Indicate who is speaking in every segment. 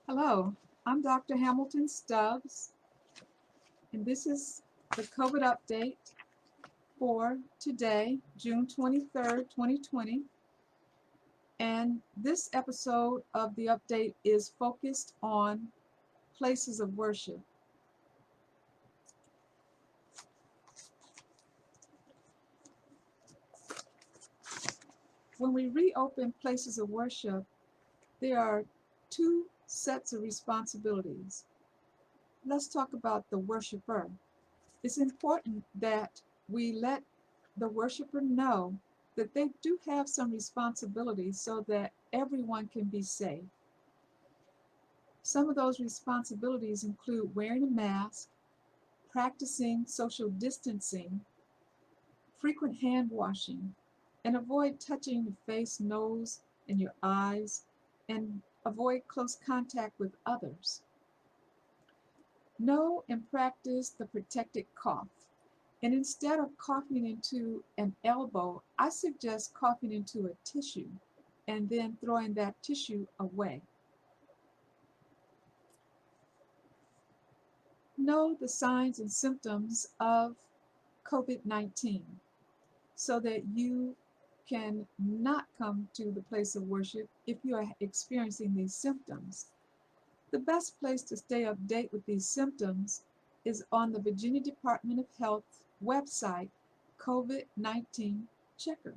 Speaker 1: Hello, I'm Dr. Hamilton Stubbs, and this is the COVID update for today, June 23rd, 2020. And this episode of the update is focused on places of worship. When we reopen places of worship, there are two sets of responsibilities. Let's talk about the worshiper. It's important that we let the worshiper know that they do have some responsibilities so that everyone can be safe. Some of those responsibilities include wearing a mask, practicing social distancing, frequent hand washing, and avoid touching your face, nose, and your eyes, and avoid close contact with others. Know and practice the protected cough. And instead of coughing into an elbow, I suggest coughing into a tissue and then throwing that tissue away. Know the signs and symptoms of COVID-19 so that you can not come to the place of worship if you are experiencing these symptoms. The best place to stay up to date with these symptoms is on the Virginia Department of Health website, COVID-19 Checker.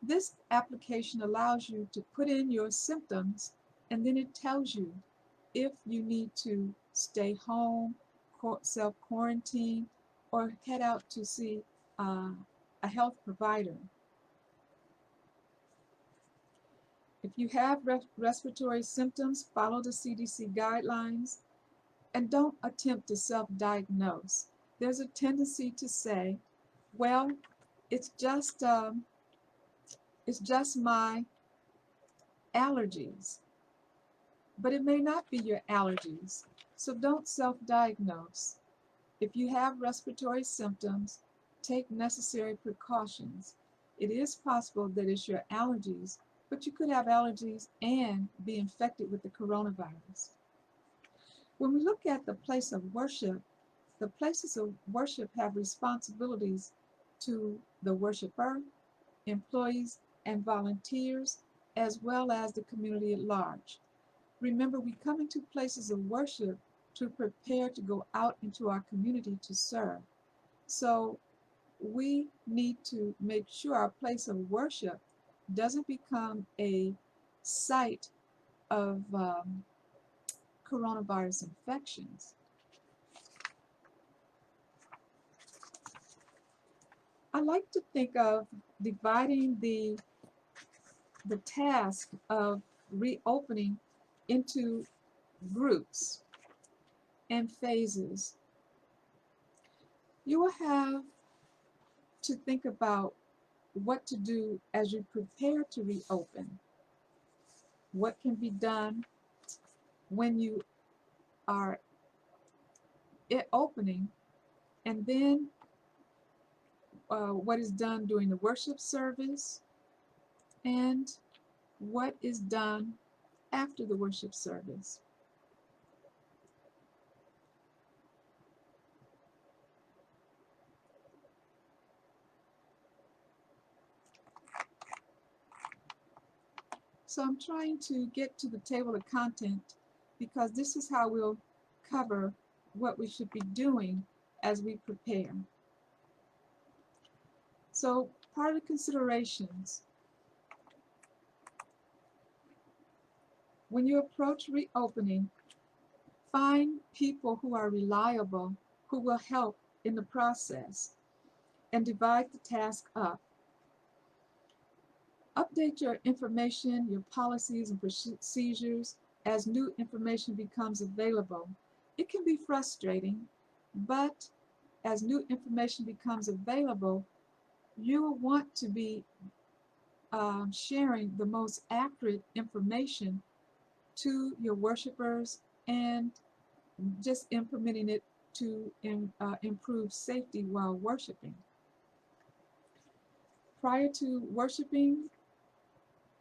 Speaker 1: This application allows you to put in your symptoms, and then it tells you if you need to stay home, self-quarantine, or head out to see a health provider. If you have respiratory symptoms, follow the CDC guidelines and don't attempt to self-diagnose. There's a tendency to say, well, it's just my allergies, but it may not be your allergies. So don't self-diagnose. If you have respiratory symptoms, take necessary precautions. It is possible that it's your allergies, but you could have allergies and be infected with the coronavirus. When we look at the place of worship, the places of worship have responsibilities to the worshiper, employees, and volunteers, as well as the community at large. Remember, we come into places of worship to prepare to go out into our community to serve. So we need to make sure our place of worship doesn't become a site of coronavirus infections. I like to think of dividing the task of reopening into groups and phases. You will have to think about what to do as you prepare to reopen. What can be done when you are opening, and then what is done during the worship service, and what is done after the worship service. So I'm trying to get to the table of content because this is how we'll cover what we should be doing as we prepare. So part of the considerations, when you approach reopening, find people who are reliable, who will help in the process, and divide the task up. Update your information, your policies and procedures as new information becomes available. It can be frustrating, but as new information becomes available, you will want to be sharing the most accurate information to your worshipers and just implementing it to improve safety while worshiping. Prior to worshiping,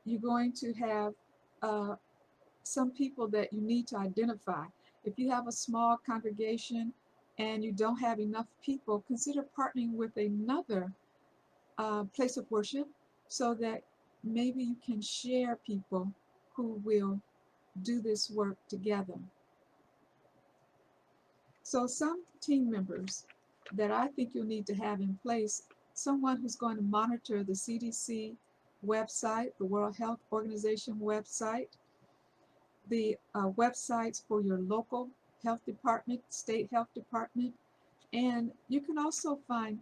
Speaker 1: you're going to have some people that you need to identify. If you have a small congregation and you don't have enough people, consider partnering with another place of worship so that maybe you can share people who will do this work together. So some team members that I think you'll need to have in place, someone who's going to monitor the CDC website, the World Health Organization website, the websites for your local health department, state health department, and you can also find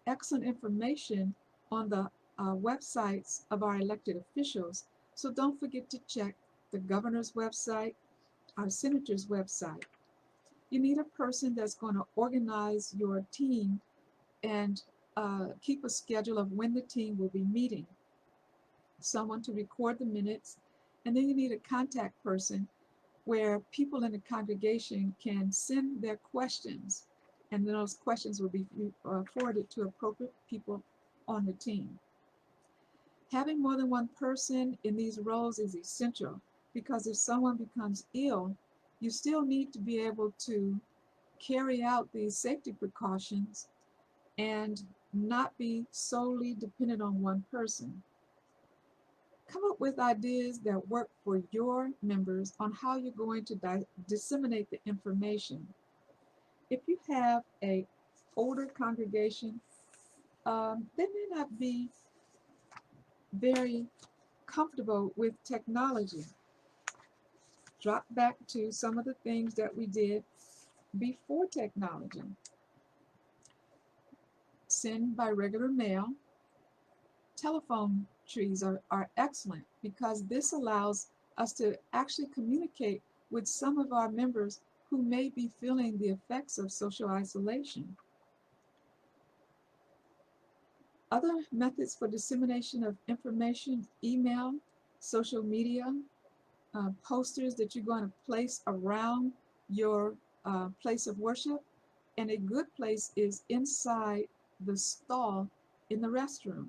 Speaker 1: excellent information on the websites of our elected officials. So don't forget to check the governor's website, our senator's website. You need a person that's going to organize your team and keep a schedule of when the team will be meeting, someone to record the minutes, and then you need a contact person where people in the congregation can send their questions, and then those questions will be forwarded to appropriate people on the team. Having more than one person in these roles is essential because if someone becomes ill, you still need to be able to carry out these safety precautions and not be solely dependent on one person. Come up with ideas that work for your members on how you're going to disseminate the information. If you have an older congregation, they may not be very comfortable with technology. Drop back to some of the things that we did before technology. Send by regular mail. Telephone trees are excellent because this allows us to actually communicate with some of our members who may be feeling the effects of social isolation. Other methods for dissemination of information: email, social media, posters that you're going to place around your place of worship. And a good place is inside the stall in the restroom.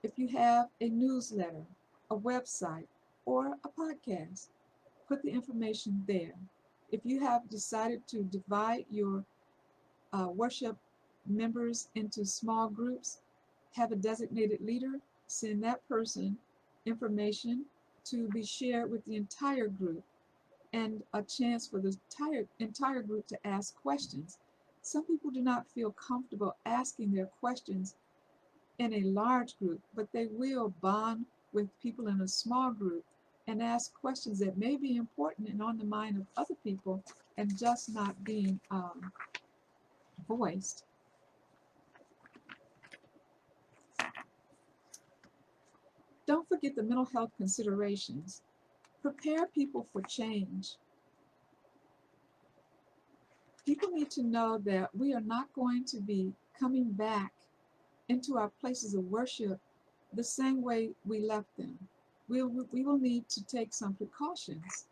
Speaker 1: If you have a newsletter, a website, or a podcast, put the information there. If you have decided to divide your worship members into small groups, have a designated leader, send that person information to be shared with the entire group and a chance for the entire group to ask questions. Some people do not feel comfortable asking their questions in a large group, but they will bond with people in a small group and ask questions that may be important and on the mind of other people and just not being voiced. Don't forget the mental health considerations. Prepare people for change. People need to know that we are not going to be coming back into our places of worship the same way we left them. We will need to take some precautions.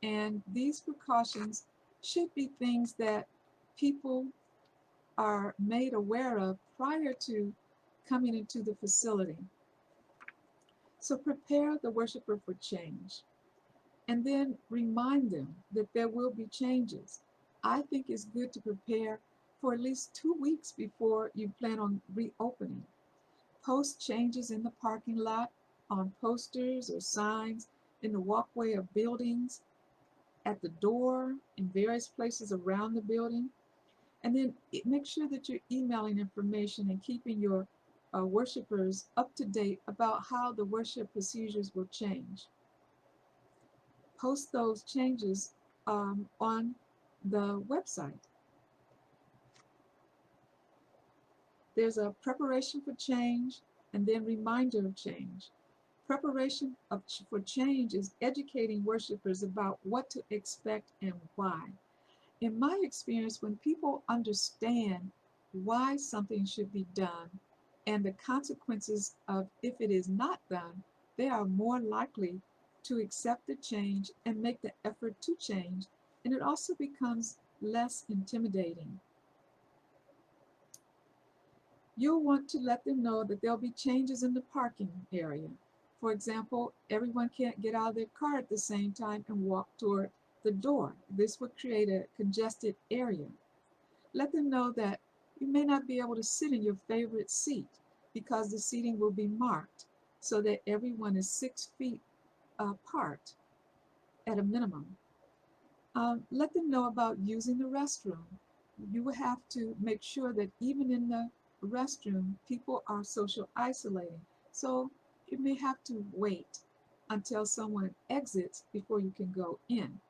Speaker 1: And these precautions should be things that people are made aware of prior to coming into the facility. So prepare the worshiper for change. And then remind them that there will be changes. I think it's good to prepare for at least 2 weeks before you plan on reopening. Post changes in the parking lot, on posters or signs, in the walkway of buildings, at the door, in various places around the building. And then make sure that you're emailing information and keeping your worshipers up to date about how the worship procedures will change. Post those changes on the website. There's a preparation for change and then reminder of change. Preparation for change is educating worshipers about what to expect and why. In my experience, when people understand why something should be done and the consequences of if it is not done, they are more likely to accept the change and make the effort to change, and it also becomes less intimidating. You'll want to let them know that there'll be changes in the parking area. For example, everyone can't get out of their car at the same time and walk toward the door. This would create a congested area. Let them know that you may not be able to sit in your favorite seat because the seating will be marked so that everyone is 6 feet apart at a minimum. Let them know about using the restroom. You will have to make sure that even in the restroom, people are social isolating. So you may have to wait until someone exits before you can go in.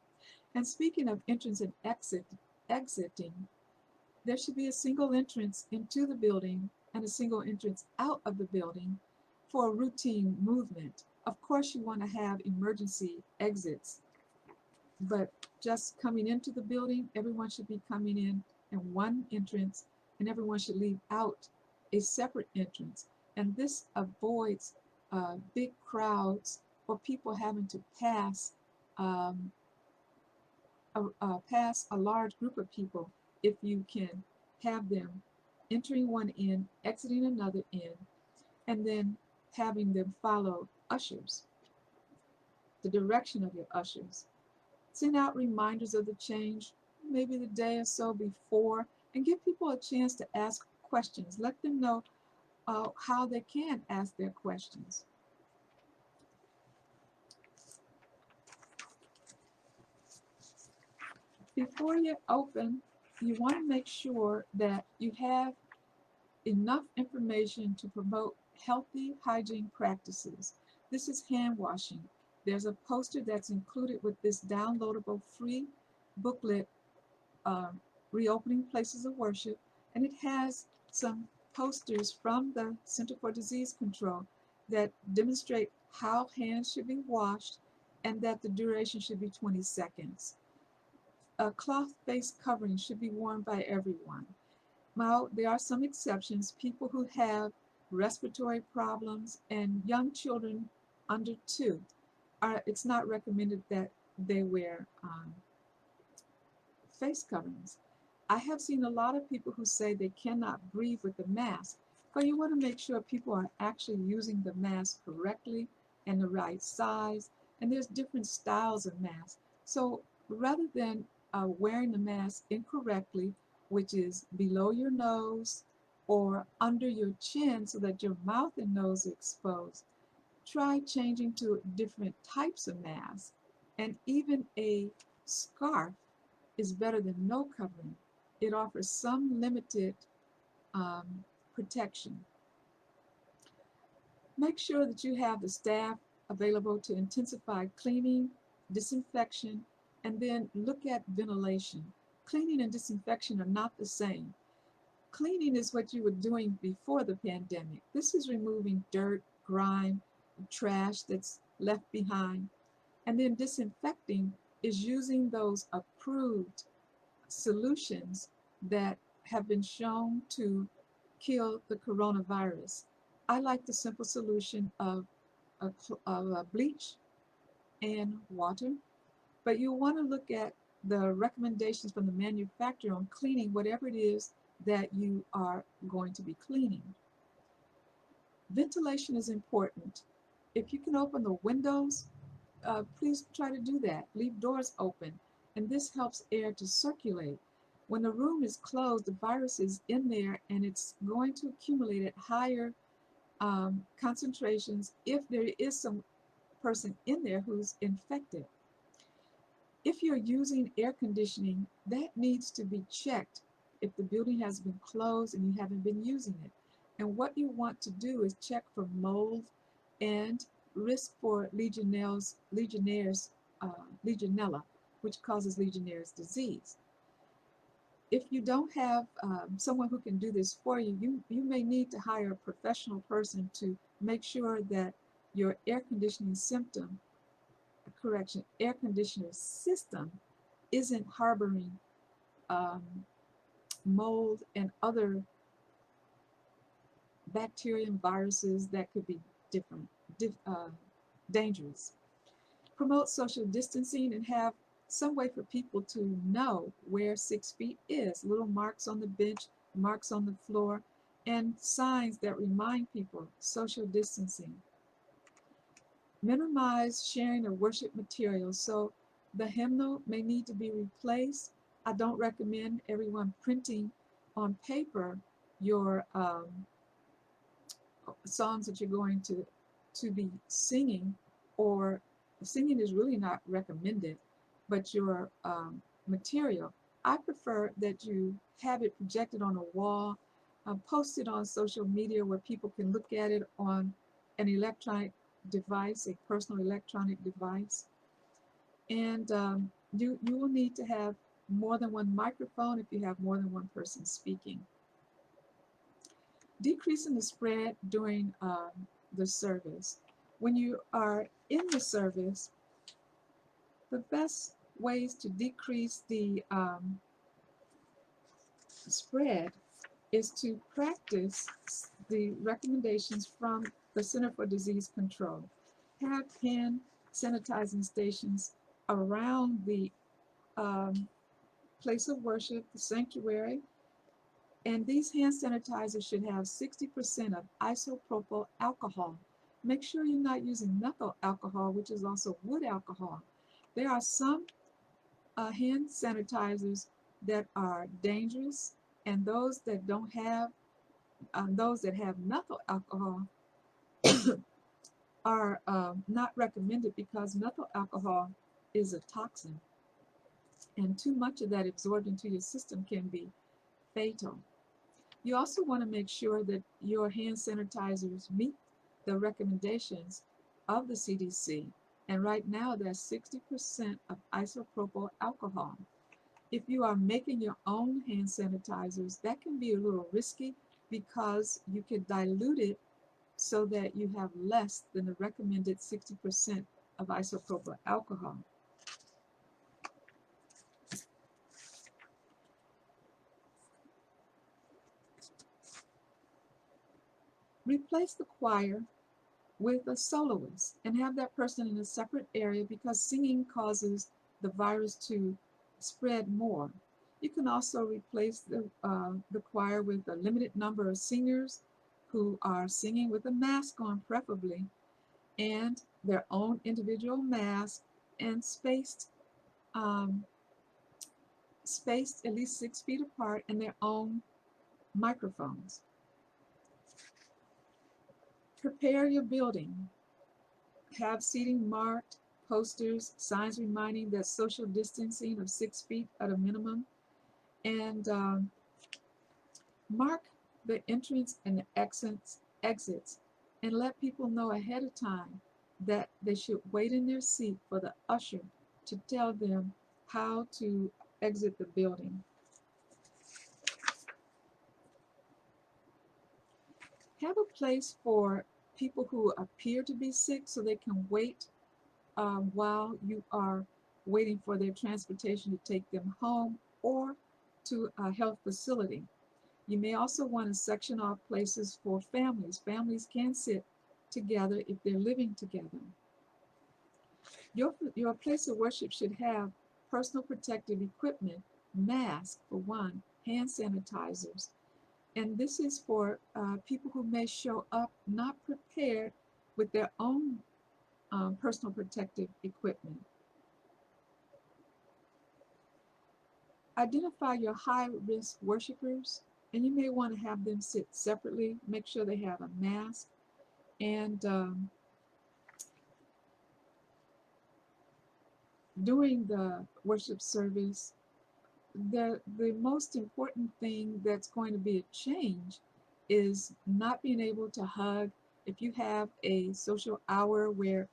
Speaker 1: And speaking of entrance and exiting, there should be a single entrance into the building and a single entrance out of the building for routine movement. Of course, you want to have emergency exits, but just coming into the building, everyone should be coming in one entrance, and everyone should leave out a separate entrance. And this avoids big crowds or people having to um, pass a large group of people if you can have them entering one in, exiting another in, and then having them follow ushers, the direction of your ushers. Send out reminders of the change maybe the day or so before, and give people a chance to ask questions. Let them know how they can ask their questions. Before you open, you want to make sure that you have enough information to promote healthy hygiene practices. This is hand washing. There's a poster that's included with this downloadable free booklet, uh, Reopening Places of Worship, and it has some posters from the Center for Disease Control that demonstrate how hands should be washed and that the duration should be 20 seconds. A cloth face covering should be worn by everyone. Now, there are some exceptions. People who have respiratory problems and young children under 2, it's not recommended that they wear face coverings. I have seen a lot of people who say they cannot breathe with the mask, but you want to make sure people are actually using the mask correctly and the right size, and there's different styles of masks. So rather than wearing the mask incorrectly, which is below your nose or under your chin so that your mouth and nose are exposed, try changing to different types of masks. And even a scarf is better than no covering. It offers some limited protection. Make sure that you have the staff available to intensify cleaning, disinfection, and then look at ventilation. Cleaning and disinfection are not the same. Cleaning is what you were doing before the pandemic. This is removing dirt, grime, trash that's left behind. And then disinfecting is using those approved solutions that have been shown to kill the coronavirus. I like the simple solution of bleach and water, but you want to look at the recommendations from the manufacturer on cleaning whatever it is that you are going to be cleaning. Ventilation is important. If you can open the windows, please try to do that. Leave doors open, and this helps air to circulate. When the room is closed, the virus is in there and it's going to accumulate at higher concentrations if there is some person in there who's infected. If you're using air conditioning, that needs to be checked if the building has been closed and you haven't been using it. And what you want to do is check for mold and risk for Legionella, which causes Legionnaire's disease. If you don't have someone who can do this for you, you may need to hire a professional person to make sure that your air conditioning air conditioner system isn't harboring mold and other bacteria and viruses that could be dangerous. Promote social distancing and have some way for people to know where 6 feet is. Little marks on the bench, marks on the floor, and signs that remind people social distancing. Minimize sharing of worship materials. So the hymnal may need to be replaced. I don't recommend everyone printing on paper your songs that you're going to be singing, or singing is really not recommended, but your material. I prefer that you have it projected on a wall, posted on social media where people can look at it on an electronic device, a personal electronic device. And you will need to have more than one microphone if you have more than one person speaking. Decreasing the spread during the service. When you are in the service, the best ways to decrease the spread is to practice the recommendations from the Center for Disease Control. Have hand sanitizing stations around the place of worship, the sanctuary, and these hand sanitizers should have 60% of isopropyl alcohol. Make sure you're not using methyl alcohol, which is also wood alcohol. There are some hand sanitizers that are dangerous, and those that don't have, those that have methyl alcohol are not recommended because methyl alcohol is a toxin, and too much of that absorbed into your system can be fatal. You also want to make sure that your hand sanitizers meet the recommendations of the CDC. And right now, that's 60% of isopropyl alcohol. If you are making your own hand sanitizers, that can be a little risky because you can dilute it so that you have less than the recommended 60% of isopropyl alcohol. Replace the choir with a soloist and have that person in a separate area because singing causes the virus to spread more. You can also replace the choir with a limited number of singers who are singing with a mask on preferably, and their own individual mask, and um, spaced at least 6 feet apart, and their own microphones. Prepare your building. Have seating marked, posters, signs reminding that social distancing of 6 feet at a minimum, and mark the entrance and the exits, and let people know ahead of time that they should wait in their seat for the usher to tell them how to exit the building. Have a place for people who appear to be sick so they can wait while you are waiting for their transportation to take them home or to a health facility. You may also want to section off places for families. Families can sit together if they're living together. Your place of worship should have personal protective equipment, masks for one, hand sanitizers. And this is for people who may show up not prepared with their own personal protective equipment. Identify your high-risk worshipers, and you may want to have them sit separately. Make sure they have a mask. And during the worship service, the most important thing that's going to be a change is not being able to hug. If you have a social hour where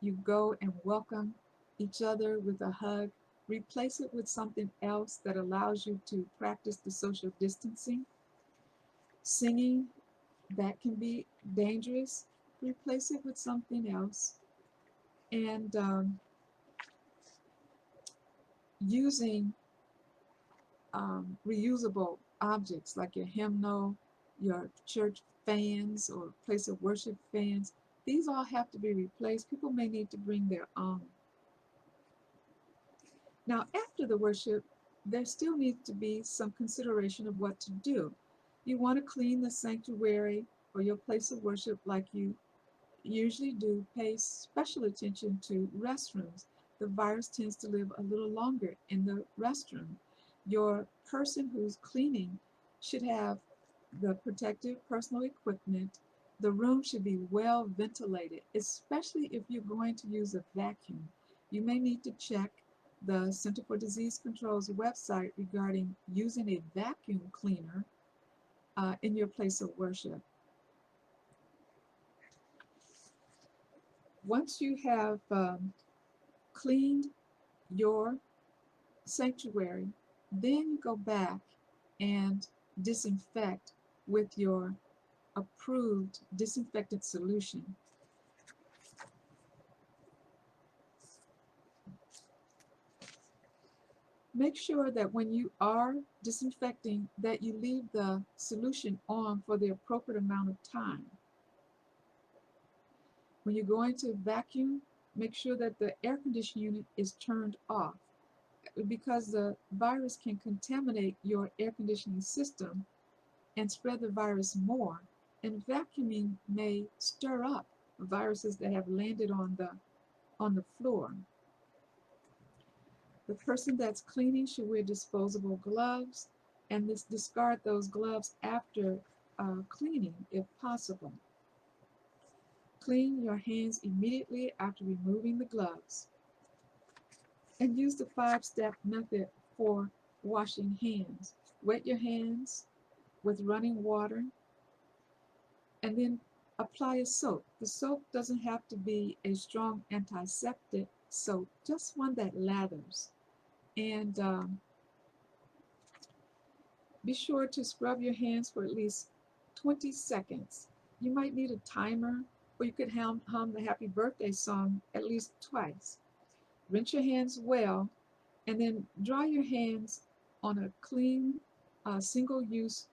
Speaker 1: you go and welcome each other with a hug, replace it with something else that allows you to practice the social distancing. Singing, that can be dangerous. Replace it with something else. And using reusable objects like your hymnal, your church fans or place of worship fans. These all have to be replaced. People may need to bring their own. Now, after the worship, there still needs to be some consideration of what to do. You want to clean the sanctuary or your place of worship like you usually do pay special attention to restrooms. The virus tends to live a little longer in the restroom. Your person who's cleaning should have the protective personal equipment. The room should be well ventilated, especially if you're going to use a vacuum. You may need to check the Center for Disease Control's website regarding using a vacuum cleaner in your place of worship. Once you have cleaned your sanctuary, then you go back and disinfect with your approved disinfectant solution. Make sure that when you are disinfecting that you leave the solution on for the appropriate amount of time. When you're going to vacuum, make sure that the air conditioning unit is turned off, because the virus can contaminate your air conditioning system and spread the virus more. And vacuuming may stir up viruses that have landed on the floor. The person that's cleaning should wear disposable gloves and discard those gloves after cleaning if possible. Clean your hands immediately after removing the gloves. And use the 5-step method for washing hands. Wet your hands with running water and then apply a soap. The soap doesn't have to be a strong antiseptic soap, just one that lathers. And be sure to scrub your hands for at least 20 seconds. You might need a timer, or you could hum the happy birthday song at least twice. Rinse your hands well, and then dry your hands on a clean single-use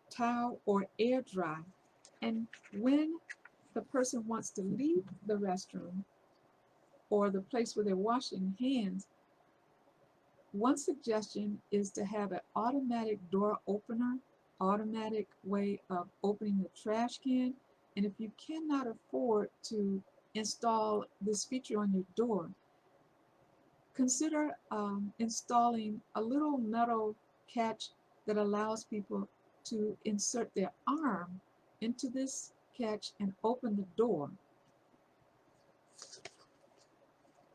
Speaker 1: towel or air dry. And when the person wants to leave the restroom or the place where they're washing hands, one suggestion is to have an automatic door opener, automatic way of opening the trash can. And if you cannot afford to install this feature on your door, consider installing a little metal catch that allows people to insert their arm into this catch and open the door.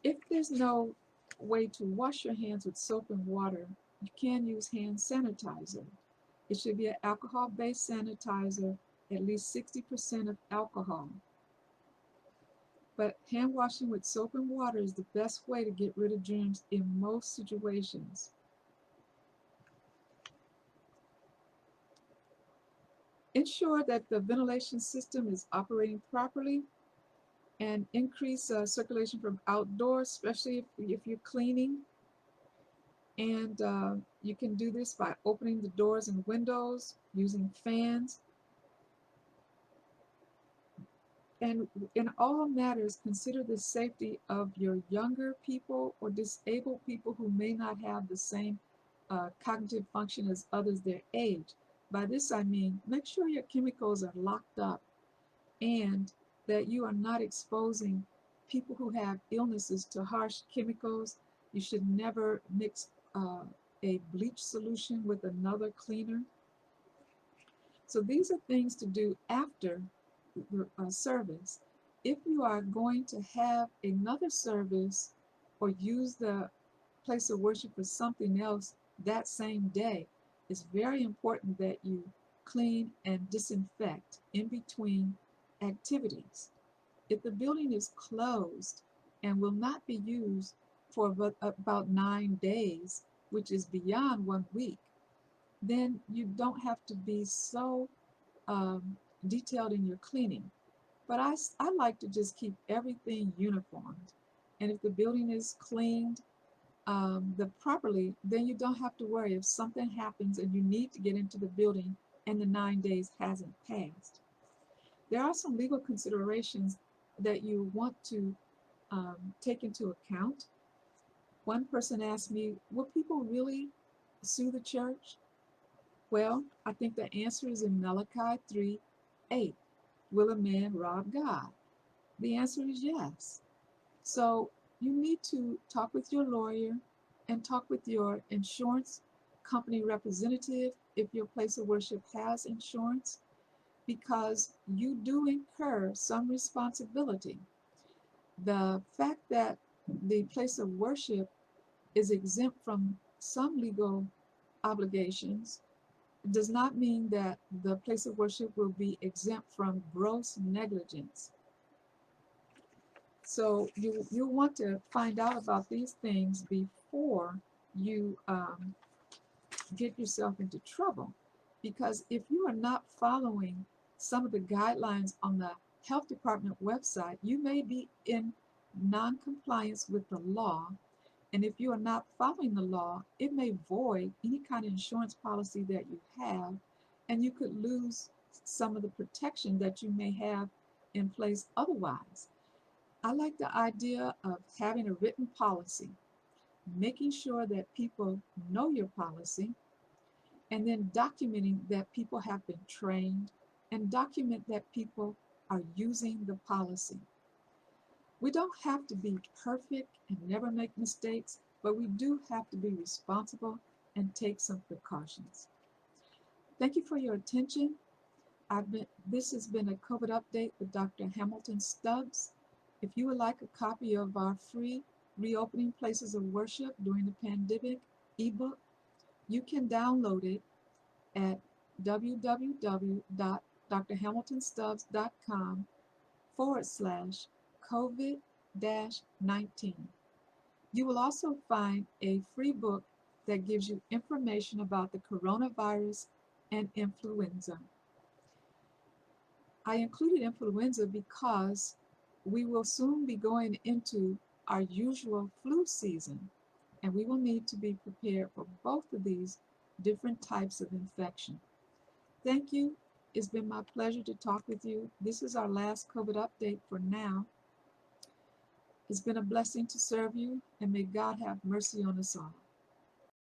Speaker 1: If there's no way to wash your hands with soap and water, you can use hand sanitizer. It should be an alcohol-based sanitizer, at least 60% of alcohol. But hand washing with soap and water is the best way to get rid of germs in most situations. Ensure that the ventilation system is operating properly, and increase circulation from outdoors, especially if you're cleaning. And you can do this by opening the doors and windows, using fans. And in all matters, consider the safety of your younger people or disabled people who may not have the same cognitive function as others their age. By this I mean, make sure your chemicals are locked up and that you are not exposing people who have illnesses to harsh chemicals. You should never mix a bleach solution with another cleaner. So these are things to do after the service. If you are going to have another service or use the place of worship for something else that same day, it's very important that you clean and disinfect in between activities. If the building is closed and will not be used for about 9 days, which is beyond 1 week, then you don't have to be so detailed in your cleaning. But I like to just keep everything uniformed. And if the building is cleaned properly, then you don't have to worry if something happens and you need to get into the building and the 9 days hasn't passed. There are some legal considerations that you want to take into account. One person asked me, will people really sue the church? Well, I think the answer is in Malachi 3:8. Will a man rob God? The answer is yes. So you need to talk with your lawyer and talk with your insurance company representative if your place of worship has insurance, because you do incur some responsibility. The fact that the place of worship is exempt from some legal obligations does not mean that the place of worship will be exempt from gross negligence. So you want to find out about these things before you get yourself into trouble. Because if you are not following some of the guidelines on the health department website, you may be in non-compliance with the law. And if you are not following the law, it may void any kind of insurance policy that you have, and you could lose some of the protection that you may have in place otherwise. I like the idea of having a written policy, making sure that people know your policy, and then documenting that people have been trained, and document that people are using the policy. We don't have to be perfect and never make mistakes, but we do have to be responsible and take some precautions. Thank you for your attention. This has been a COVID update with Dr. Hamilton Stubbs. If you would like a copy of our free Reopening Places of Worship During the Pandemic ebook, you can download it at www.drhamiltonstubbs.com/COVID-19. You will also find a free book that gives you information about the coronavirus and influenza. I included influenza because we will soon be going into our usual flu season, and we will need to be prepared for both of these different types of infection. Thank you. It's been my pleasure to talk with you. This is our last COVID update for now. It's been a blessing to serve you, and may God have mercy on us all.